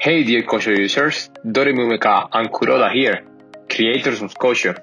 Hey dear Kocho users, Dorimumeka and Kuroda here, creators of Kocho.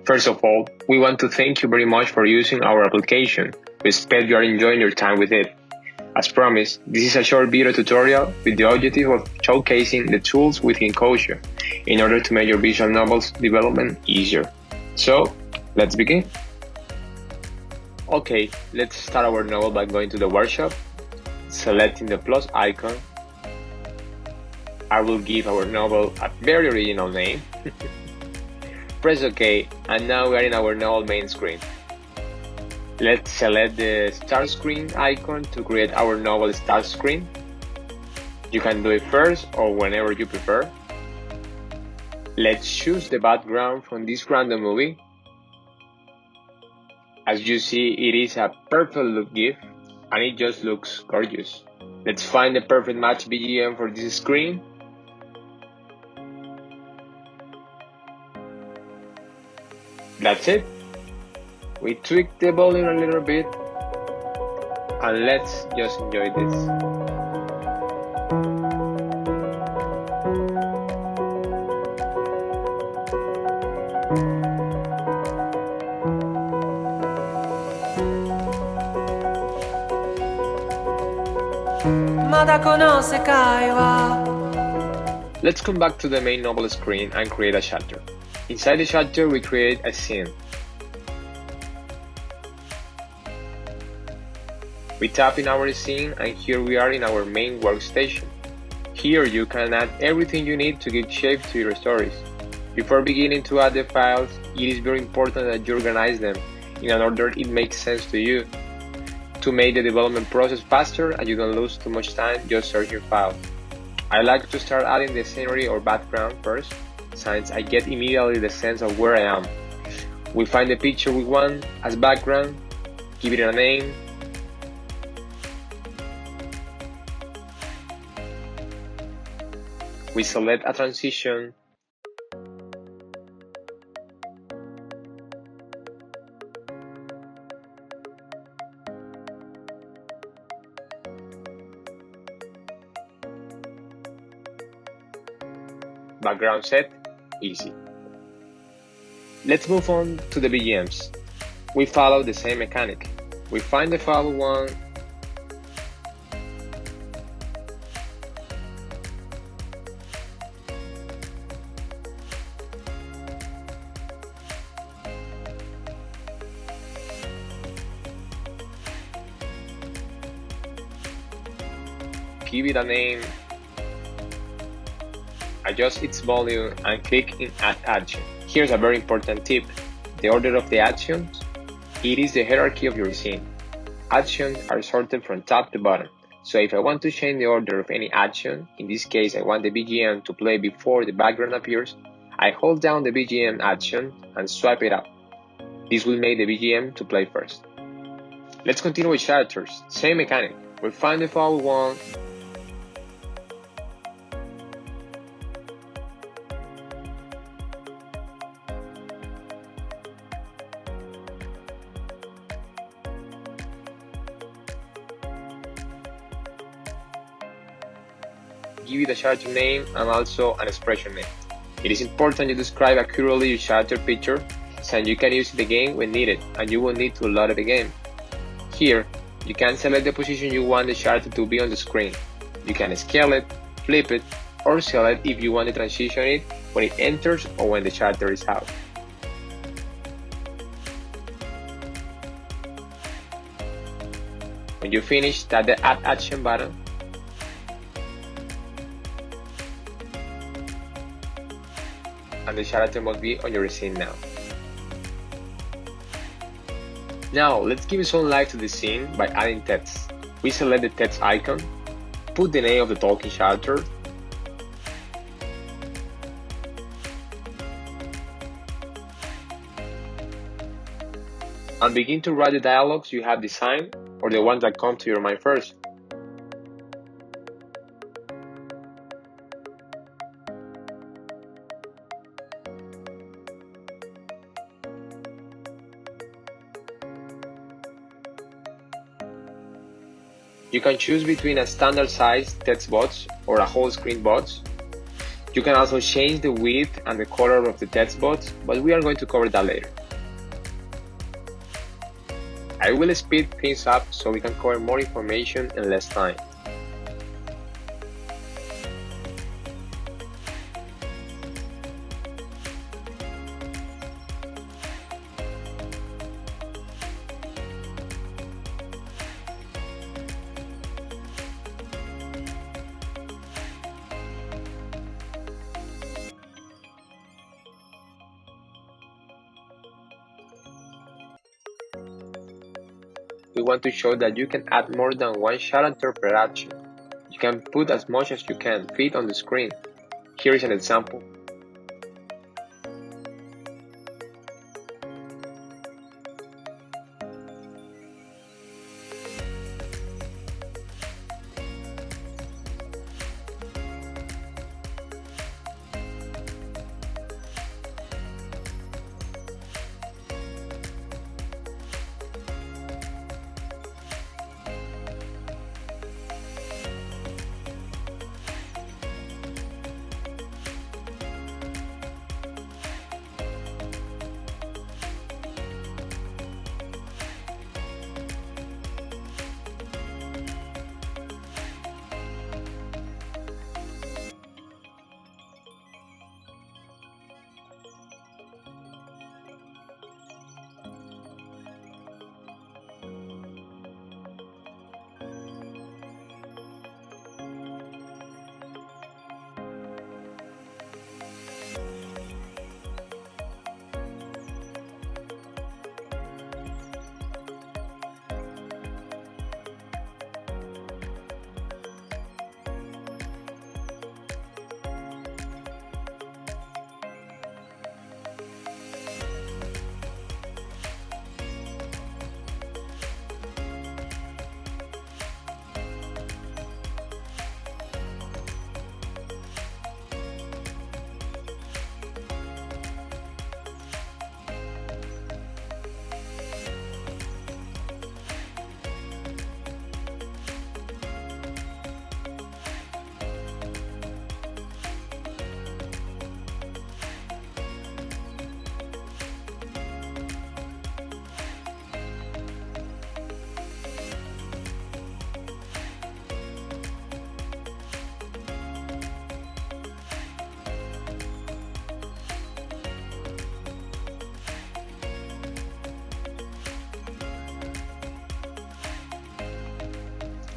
First of all, we want to thank you very much for using our application. We expect you are enjoying your time with it. As promised, this is a short video tutorial with the objective of showcasing the tools within Kocho in order to make your visual novels development easier. So, let's begin. Okay, let's start our novel by going to the workshop, selecting the plus icon. I will give our novel a very original name. Press OK, and now we are in our novel main screen. Let's select the start screen icon to create our novel start screen. You can do it first or whenever you prefer. Let's choose the background from this random movie. As you see, it is a perfect look GIF and it just looks gorgeous. Let's find the perfect match BGM for this screen. That's it. We tweak the volume a little bit and let's just enjoy this. Let's come back to the main novel screen and create a chapter. Inside the chapter, we create a scene. We tap in our scene and here we are in our main workstation. Here you can add everything you need to give shape to your stories. Before beginning to add the files, it is very important that you organize them in an order it makes sense to you. To make the development process faster and you don't lose too much time just searching files. I like to start adding the scenery or background first, since I get immediately the sense of where I am. We find the picture we want as background, give it a name, we select a transition, background set, easy. Let's move on to the BGMs. We follow the same mechanic. We find the file we want, give it a name, adjust its volume and click in Add Action. Here's a very important tip. The order of the actions, it is the hierarchy of your scene. Actions are sorted from top to bottom. So if I want to change the order of any action, in this case I want the BGM to play before the background appears, I hold down the BGM action and swipe it up. This will make the BGM to play first. Let's continue with characters. Same mechanic. We find the file we want, give it a character name and also an expression name. It is important you describe accurately your character picture, so you can use it again when needed and you will need to load it again. Here, you can select the position you want the character to be on the screen. You can scale it, flip it, or select if you want to transition it when it enters or when the character is out. When you finish, tap the Add Action button. And the character must be on your scene now. Now, let's give some life to the scene by adding text. We select the text icon, put the name of the talking character, and begin to write the dialogues you have designed or the ones that come to your mind first. You can choose between a standard size text box or a whole screen box. You can also change the width and the color of the text box, but we are going to cover that later. I will speed things up so we can cover more information in less time. We want to show that you can add more than one character per action. You can put as much as you can fit on the screen. Here is an example.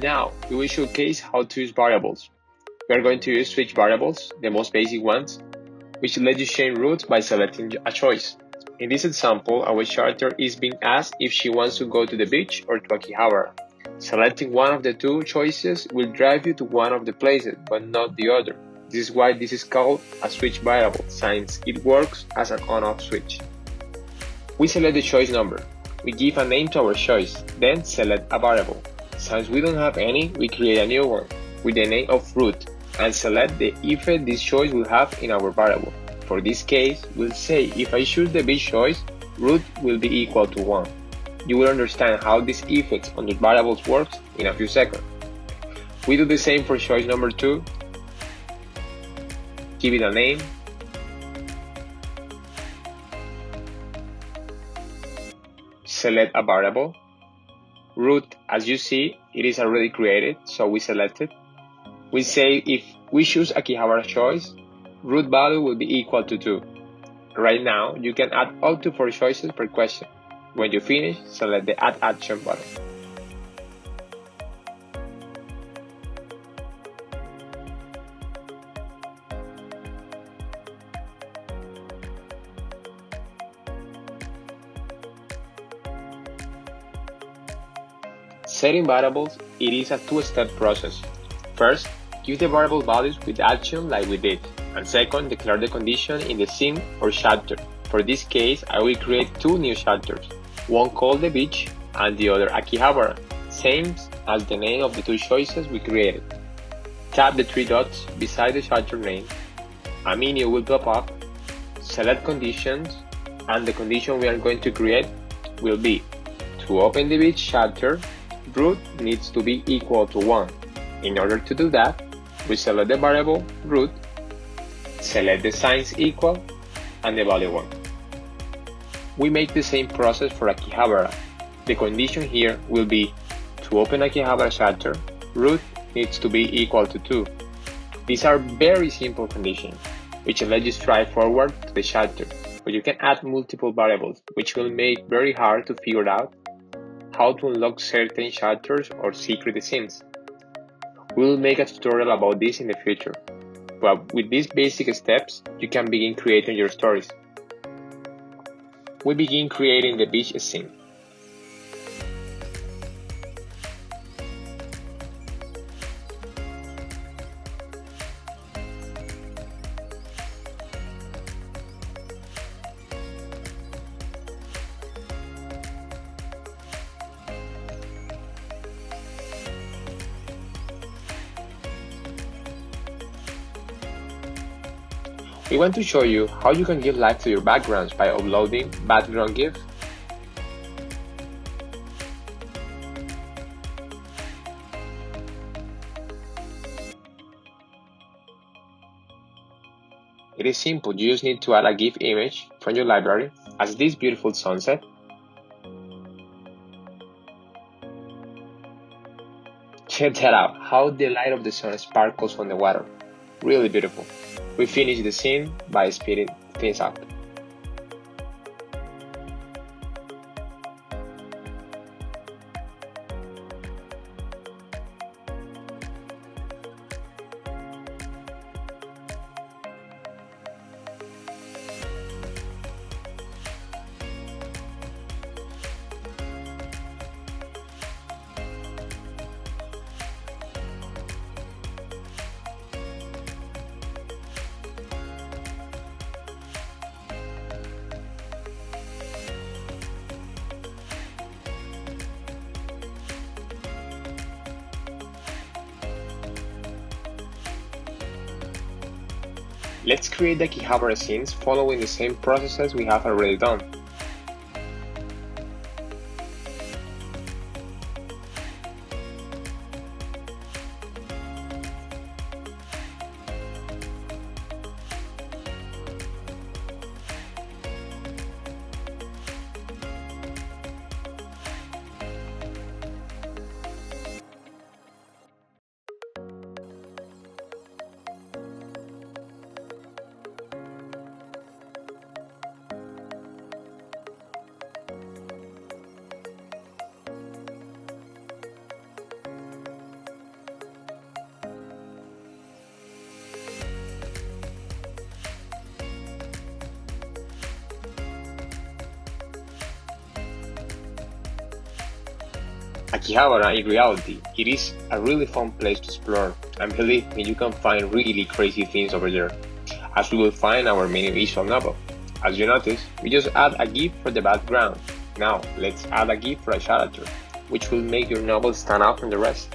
Now, we will showcase how to use variables. We are going to use switch variables, the most basic ones, which let you change routes by selecting a choice. In this example, our character is being asked if she wants to go to the beach or to Akihabara. Selecting one of the two choices will drive you to one of the places, but not the other. This is why this is called a switch variable, since it works as an on-off switch. We select the choice number. We give a name to our choice, then select a variable. Since we don't have any, we create a new one with the name of route and select the effect this choice will have in our variable. For this case, we'll say if I choose the beach choice, route will be equal to 1. You will understand how this effect on the variables works in a few seconds. We do the same for choice number 2. Give it a name. Select a variable. Route, as you see, it is already created, so we select it. We say if we choose Akihabara choice, route value will be equal to 2. Right now, you can add up to 4 choices per question. When you finish, select the Add Action button. Setting variables, it is a two-step process. First, give the variable values with action like we did, and second, declare the condition in the scene or chapter. For this case, I will create 2 new chapters, one called the beach and the other Akihabara, same as the name of the 2 choices we created. Tap the 3 dots beside the chapter name, a menu will pop up, select conditions, and the condition we are going to create will be to open the beach chapter, root needs to be equal to 1. In order to do that, we select the variable root, select the signs equal, and the value 1. We make the same process for Akihabara. The condition here will be to open Akihabara chapter, root needs to be equal to 2. These are very simple conditions, which let you strive forward to the chapter, but you can add multiple variables, which will make very hard to figure out how to unlock certain chapters or secret scenes. We will make a tutorial about this in the future, but with these basic steps, you can begin creating your stories. We begin creating the beach scene. We want to show you how you can give life to your backgrounds by uploading background GIF. It is simple, you just need to add a GIF image from your library, as this beautiful sunset. Check that out, how the light of the sun sparkles on the water. Really beautiful. We finish the scene by speeding things up. Let's create the Akihabara scenes following the same processes we have already done. Akihabara in reality, it is a really fun place to explore, and believe me, you can find really crazy things over there, as we will find our mini visual novel. As you notice, we just add a GIF for the background. Now, let's add a GIF for a character, which will make your novel stand out from the rest.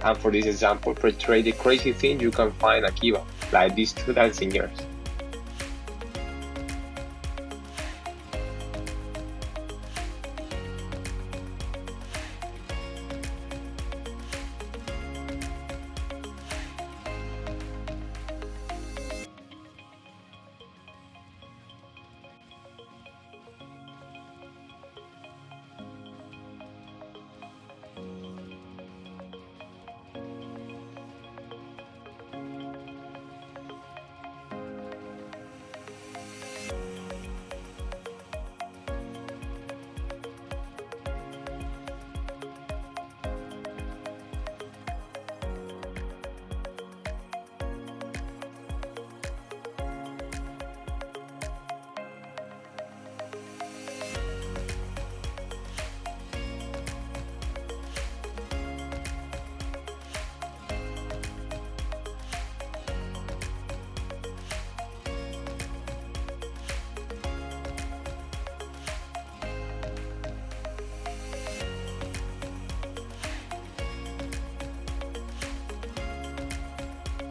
And for this example, portray the crazy thing you can find at Kiva, like these two dancing girls.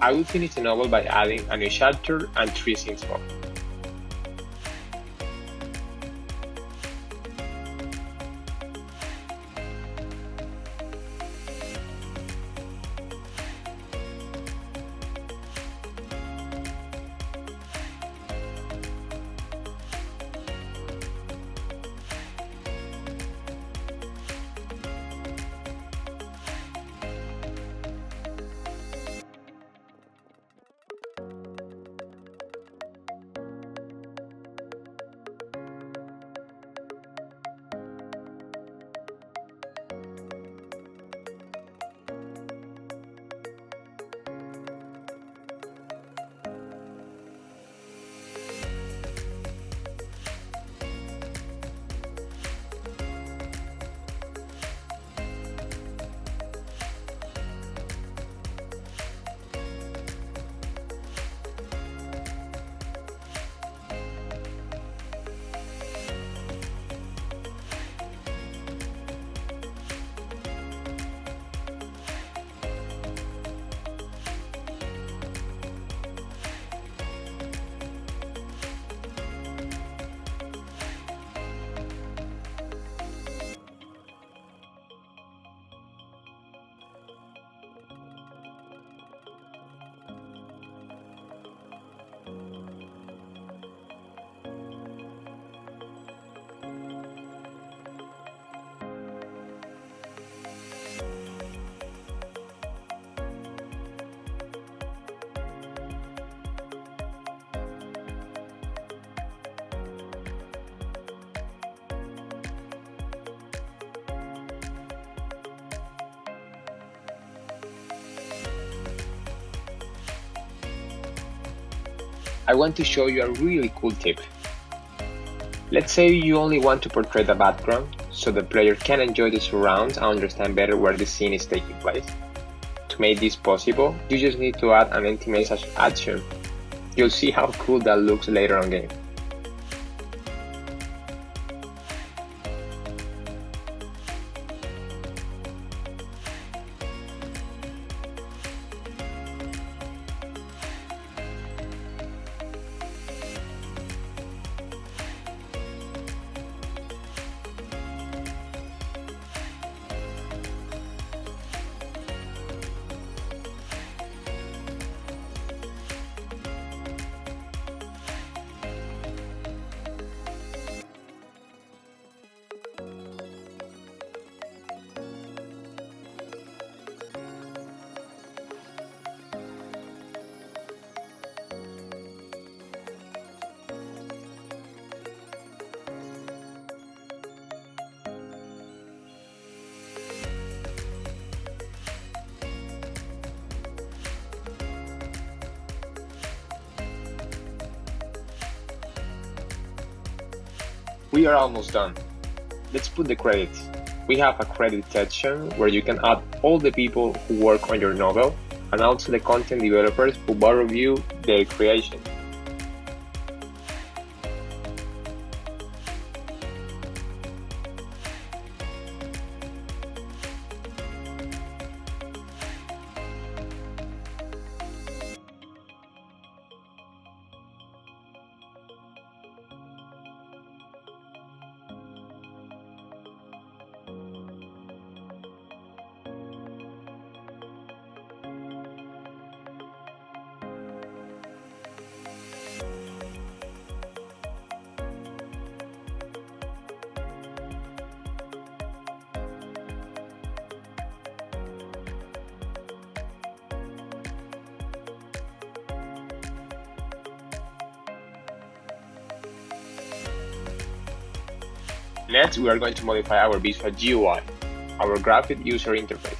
I will finish the novel by adding a new chapter and 3 scenes more. I want to show you a really cool tip. Let's say you only want to portray the background, so the player can enjoy the surrounds and understand better where the scene is taking place. To make this possible, you just need to add an empty message action. You'll see how cool that looks later on game. We are almost done. Let's put the credits. We have a credit section where you can add all the people who work on your novel and also the content developers who will review their creation. Next, we are going to modify our visual GUI, our graphic user interface.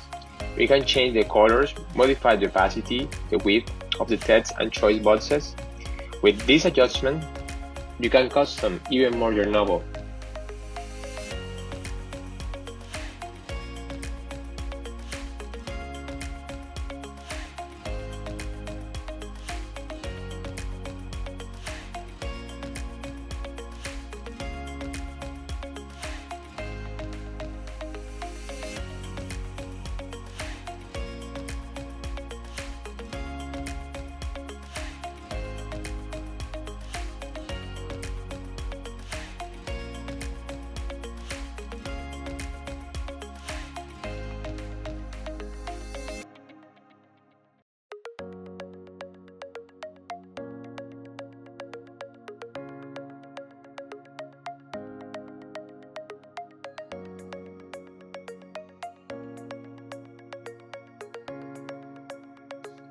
We can change the colors, modify the opacity, the width of the text and choice boxes. With this adjustment, you can custom even more your novel.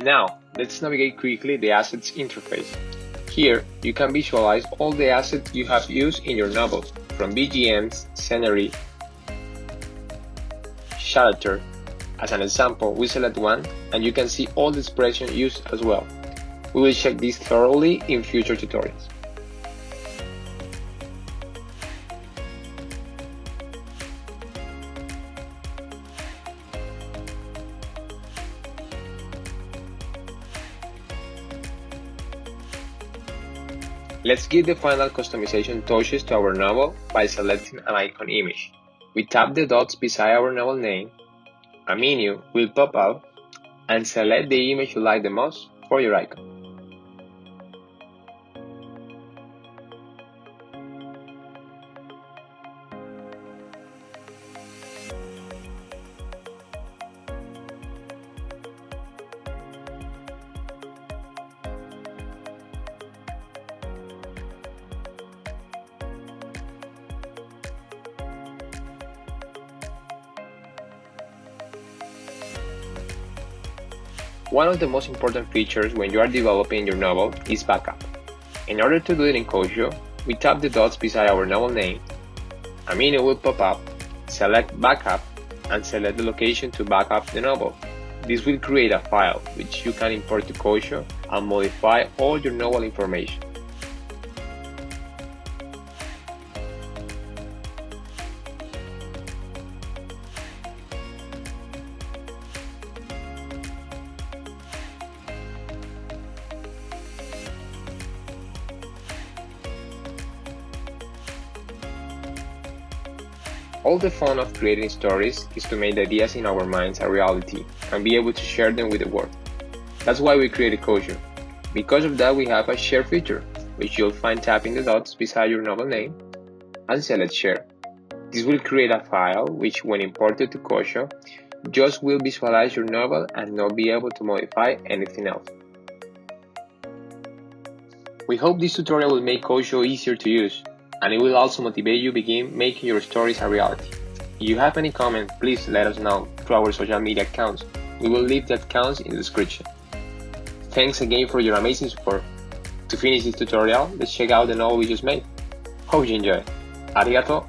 Now, let's navigate quickly the Assets interface. Here, you can visualize all the assets you have used in your novel, from BGMs, scenery, character. As an example, we select one, and you can see all the expressions used as well. We will check this thoroughly in future tutorials. Let's give the final customization touches to our novel by selecting an icon image. We tap the dots beside our novel name, a menu will pop up, and select the image you like the most for your icon. One of the most important features when you are developing your novel is backup. In order to do it in Kocho, we tap the dots beside our novel name, a menu will pop up, select Backup, and select the location to back up the novel. This will create a file which you can import to Kocho and modify all your novel information. All the fun of creating stories is to make the ideas in our minds a reality and be able to share them with the world. That's why we created Kocho. Because of that, we have a share feature, which you'll find tapping the dots beside your novel name and select share. This will create a file which, when imported to Kocho, just will visualize your novel and not be able to modify anything else. We hope this tutorial will make Kocho easier to use, and it will also motivate you to begin making your stories a reality. If you have any comments, please let us know through our social media accounts. We will leave the accounts in the description. Thanks again for your amazing support. To finish this tutorial, let's check out the novel we just made. Hope you enjoy. Arigato!